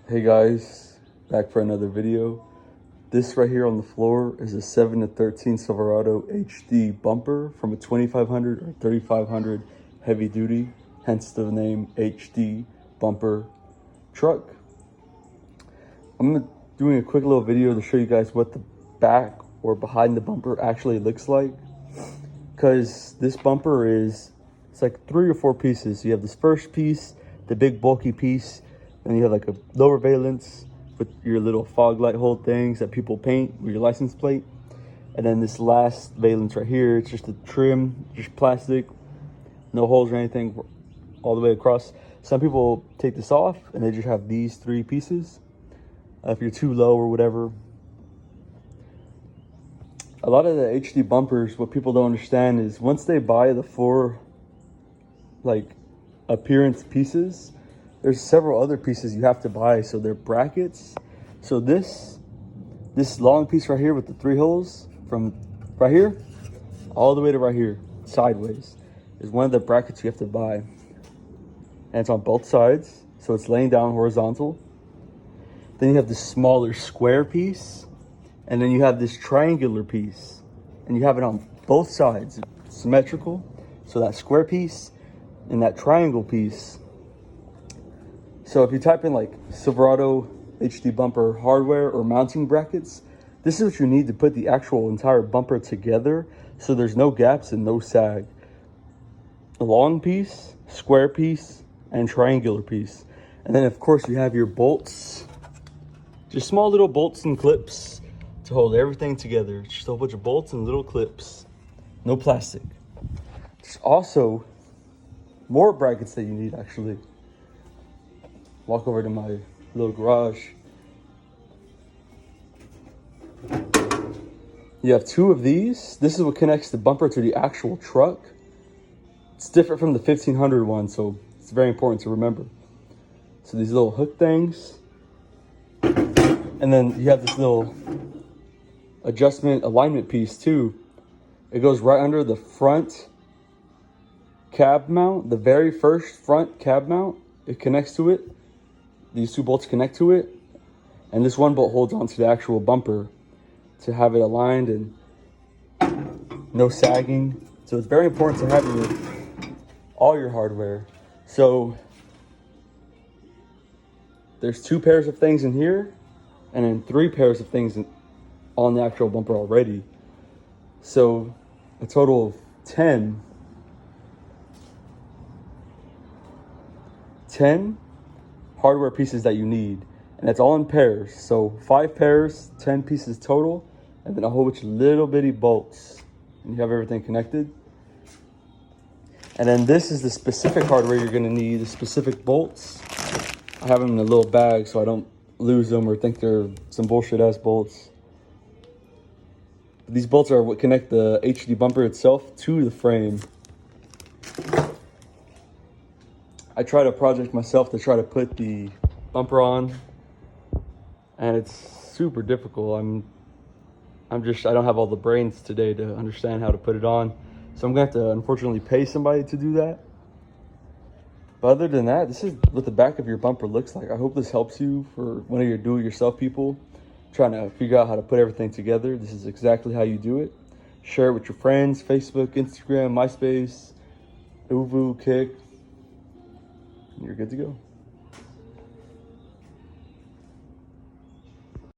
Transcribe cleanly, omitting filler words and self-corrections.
Hey guys, back for another video. This right here on the floor is a 7 to 13 Silverado HD bumper from a 2500 or 3500 heavy duty, hence the name HD bumper truck. I'm doing a quick little video to show you guys what the back or behind the bumper actually looks like, because this bumper it's like 3 or 4 pieces. You have this first piece, the big bulky piece, then you have like a lower valence with your little fog light hole things that people paint with your license plate. And then this last valence right here, it's just a trim, just plastic, no holes or anything all the way across. Some people take this off and they just have these 3 pieces. If you're too low or whatever. A lot of the HD bumpers, what people don't understand is once they buy the 4 like appearance pieces, there's several other pieces you have to buy. So they're brackets. So this long piece right here with the 3 holes from right here all the way to right here sideways is one of the brackets you have to buy, and it's on both sides, so it's laying down horizontal. Then you have this smaller square piece, and then you have this triangular piece, and you have it on both sides, symmetrical. So that square piece and that triangle piece. So if you type in like Silverado HD bumper hardware or mounting brackets, this is what you need to put the actual entire bumper together, so there's no gaps and no sag. A long piece, square piece, and triangular piece. And then of course you have your bolts, just small little bolts and clips to hold everything together. Just a whole bunch of bolts and little clips, no plastic. There's also more brackets that you need actually. Walk over to my little garage. You have 2 of these. This is what connects the bumper to the actual truck. It's different from the 1500 one, so it's very important to remember. So these little hook things. And then you have this little adjustment alignment piece too. It goes right under the front cab mount, the very first front cab mount. It connects to it. These 2 bolts connect to it, and this one bolt holds onto the actual bumper to have it aligned and no sagging. So it's very important to have all your hardware. So there's 2 pairs of things in here, and then 3 pairs of things on the actual bumper already. So a total of 10 hardware pieces that you need, and it's all in pairs. So 5 pairs, 10 pieces total, and then a whole bunch of little bitty bolts, and you have everything connected. And then this is the specific hardware you're going to need, the specific bolts. I have them in a little bag so I don't lose them or think they're some bullshit ass bolts. But these bolts are what connect the HD bumper itself to the frame. I tried a project myself to try to put the bumper on, and it's super difficult. I don't have all the brains today to understand how to put it on. So I'm gonna have to unfortunately pay somebody to do that. But other than that, this is what the back of your bumper looks like. I hope this helps you for one of your do-it-yourself people trying to figure out how to put everything together. This is exactly how you do it. Share it with your friends, Facebook, Instagram, MySpace, Uvu, Kick. You're good to go.